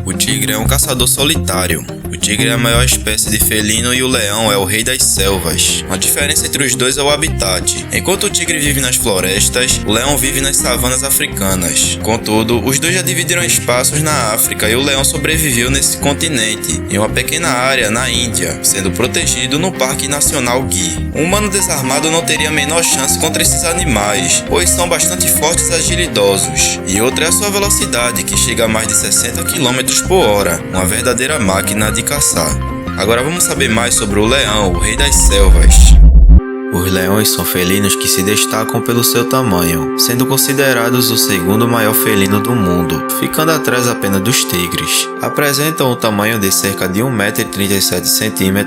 O tigre é um caçador solitário. O tigre é a maior espécie de felino e o leão é o rei das selvas. A diferença entre os dois é o habitat. Enquanto o tigre vive nas florestas, o leão vive nas savanas africanas. Contudo, os dois já dividiram espaços na África e o leão sobreviveu nesse continente, em uma pequena área na Índia, sendo protegido no Parque Nacional Gir. Um humano desarmado não teria a menor chance contra esses animais, pois são bastante fortes e agilidosos. E outra é a sua velocidade, que chega a mais de 60 km por hora, uma verdadeira máquina de caçar. Agora vamos saber mais sobre o leão, o rei das selvas. Os leões são felinos que se destacam pelo seu tamanho, sendo considerados o segundo maior felino do mundo, ficando atrás apenas dos tigres. Apresentam um tamanho de cerca de 1,37 m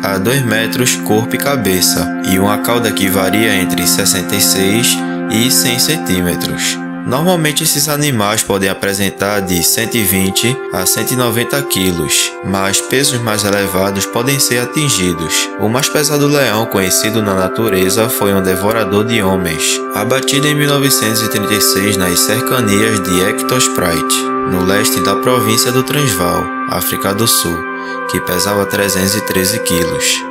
a 2 metros corpo e cabeça, e uma cauda que varia entre 66 e 100 cm. Normalmente esses animais podem apresentar de 120 a 190 kg, mas pesos mais elevados podem ser atingidos. O mais pesado leão conhecido na natureza foi um devorador de homens, abatido em 1936 nas cercanias de Ectospruit, no leste da província do Transvaal, África do Sul, que pesava 313 kg.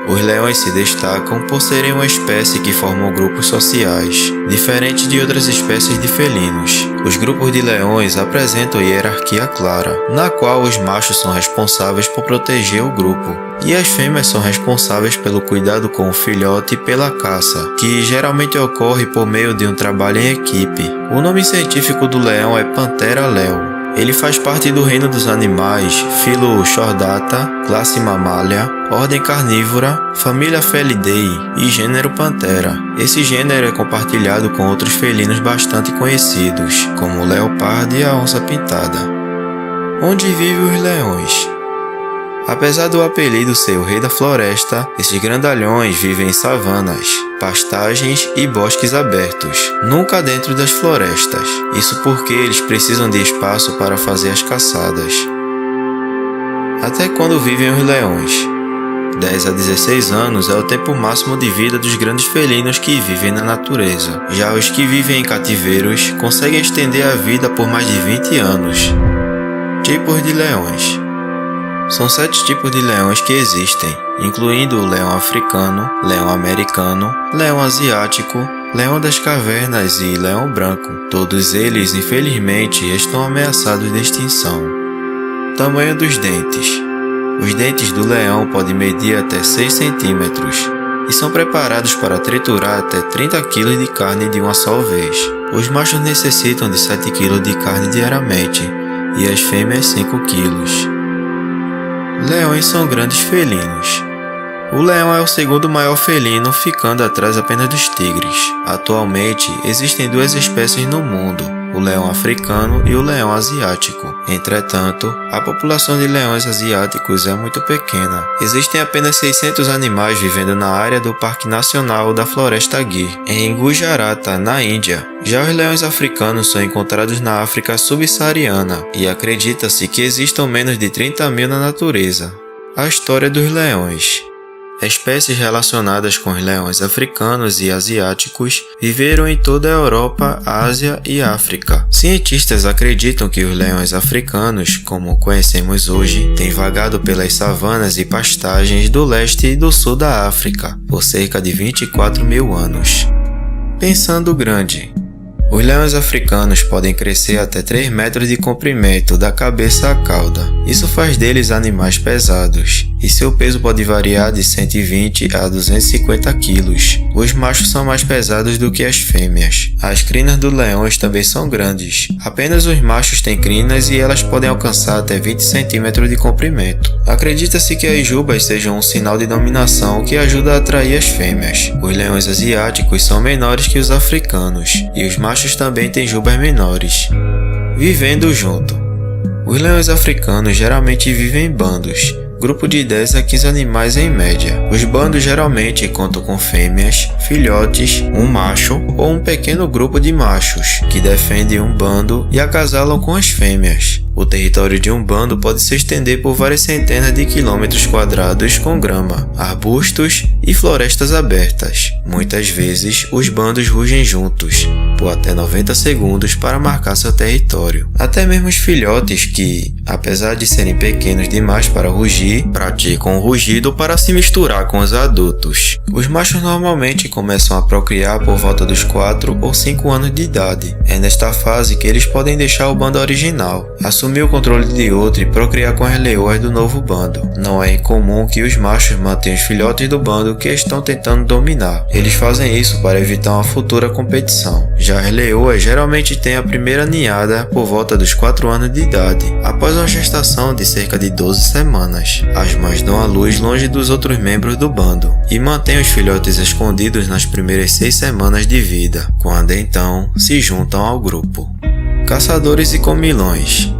Os leões se destacam por serem uma espécie que formam grupos sociais, diferente de outras espécies de felinos. Os grupos de leões apresentam hierarquia clara, na qual os machos são responsáveis por proteger o grupo, e as fêmeas são responsáveis pelo cuidado com o filhote e pela caça, que geralmente ocorre por meio de um trabalho em equipe. O nome científico do leão é Panthera leo. Ele faz parte do reino dos animais, filo Chordata, classe Mammalia, ordem carnívora, família Felidae e gênero Panthera. Esse gênero é compartilhado com outros felinos bastante conhecidos, como o leopardo e a onça pintada. Onde vivem os leões? Apesar do apelido ser o rei da floresta, esses grandalhões vivem em savanas, pastagens e bosques abertos, nunca dentro das florestas. Isso porque eles precisam de espaço para fazer as caçadas. Até quando vivem os leões? 10 a 16 anos é o tempo máximo de vida dos grandes felinos que vivem na natureza. Já os que vivem em cativeiros conseguem estender a vida por mais de 20 anos. Tipos de leões. São 7 tipos de leões que existem, incluindo o leão africano, leão americano, leão asiático, leão das cavernas e leão branco. Todos eles, infelizmente, estão ameaçados de extinção. Tamanho dos dentes. Os dentes do leão podem medir até 6 centímetros e são preparados para triturar até 30 kg de carne de uma só vez. Os machos necessitam de 7 kg de carne diariamente e as fêmeas 5 kg. Leões são grandes felinos. O leão é o segundo maior felino, ficando atrás apenas dos tigres. Atualmente, existem 2 espécies no mundo, o leão africano e o leão asiático. Entretanto, a população de leões asiáticos é muito pequena. Existem apenas 600 animais vivendo na área do Parque Nacional da Floresta Gir, em Gujarata, na Índia. Já os leões africanos são encontrados na África subsaariana e acredita-se que existam menos de 30 mil na natureza. A história dos leões. Espécies relacionadas com os leões africanos e asiáticos viveram em toda a Europa, Ásia e África. Cientistas acreditam que os leões africanos, como conhecemos hoje, têm vagado pelas savanas e pastagens do leste e do sul da África por cerca de 24 mil anos. Pensando grande. Os leões africanos podem crescer até 3 metros de comprimento da cabeça à cauda. Isso faz deles animais pesados, e seu peso pode variar de 120 a 250 quilos. Os machos são mais pesados do que as fêmeas. As crinas dos leões também são grandes. Apenas os machos têm crinas e elas podem alcançar até 20 centímetros de comprimento. Acredita-se que as jubas sejam um sinal de dominação que ajuda a atrair as fêmeas. Os leões asiáticos são menores que os africanos, e os machos também têm jubas menores. Vivendo junto. Os leões africanos geralmente vivem em bandos, grupo de 10 a 15 animais em média. Os bandos geralmente contam com fêmeas, filhotes, um macho ou um pequeno grupo de machos, que defendem um bando e acasalam com as fêmeas. O território de um bando pode se estender por várias centenas de quilômetros quadrados com grama, arbustos e florestas abertas. Muitas vezes, os bandos rugem juntos, por até 90 segundos para marcar seu território. Até mesmo os filhotes que, apesar de serem pequenos demais para rugir, praticam o rugido para se misturar com os adultos. Os machos normalmente começam a procriar por volta dos 4 ou 5 anos de idade. É nesta fase que eles podem deixar o bando original, assumir o controle de outro e procriar com as leoas do novo bando. Não é incomum que os machos mantenham os filhotes do bando que estão tentando dominar. Eles fazem isso para evitar uma futura competição. Já as leoas geralmente têm a primeira ninhada por volta dos 4 anos de idade, após uma gestação de cerca de 12 semanas. As mães dão à luz longe dos outros membros do bando e mantêm os filhotes escondidos nas primeiras 6 semanas de vida, quando então se juntam ao grupo. Caçadores e comilões.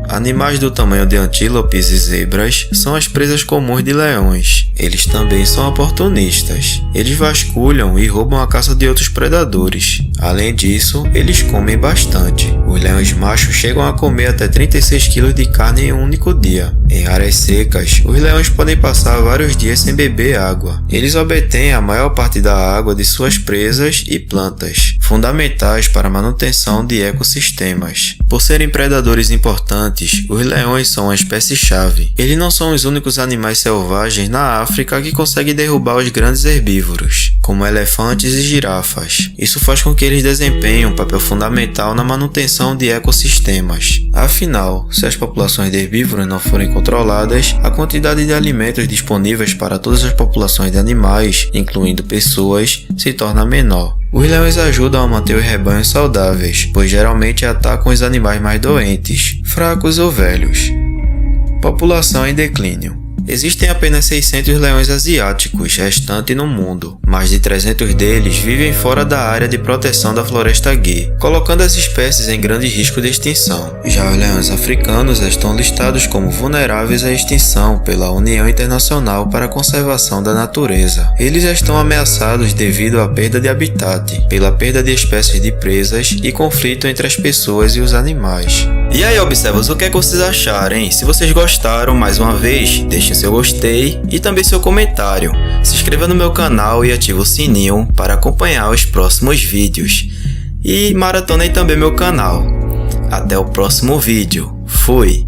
Animais do tamanho de antílopes e zebras são as presas comuns de leões. Eles também são oportunistas. Eles vasculham e roubam a caça de outros predadores. Além disso, eles comem bastante. Os leões machos chegam a comer até 36 kg de carne em um único dia. Em áreas secas, os leões podem passar vários dias sem beber água. Eles obtêm a maior parte da água de suas presas e plantas, fundamentais para a manutenção de ecossistemas. Por serem predadores importantes, os leões são uma espécie-chave. Eles não são os únicos animais selvagens na África que conseguem derrubar os grandes herbívoros, como elefantes e girafas. Isso faz com que eles desempenhem um papel fundamental na manutenção de ecossistemas. Afinal, se as populações de herbívoros não forem controladas, a quantidade de alimentos disponíveis para todas as populações de animais, incluindo pessoas, se torna menor. Os leões ajudam a manter os rebanhos saudáveis, pois geralmente atacam os animais mais doentes, fracos ou velhos. População em declínio. Existem apenas 600 leões asiáticos restantes no mundo. Mais de 300 deles vivem fora da área de proteção da floresta Gui, colocando as espécies em grande risco de extinção. Já os leões africanos estão listados como vulneráveis à extinção pela União Internacional para a Conservação da Natureza. Eles estão ameaçados devido à perda de habitat, pela perda de espécies de presas e conflito entre as pessoas e os animais. E aí, observas, o que é que vocês acharam, hein? Se vocês gostaram, mais uma vez, deixem seu gostei e também seu comentário. Se inscreva no meu canal e ative o sininho para acompanhar os próximos vídeos. E maratone também meu canal. Até o próximo vídeo. Fui!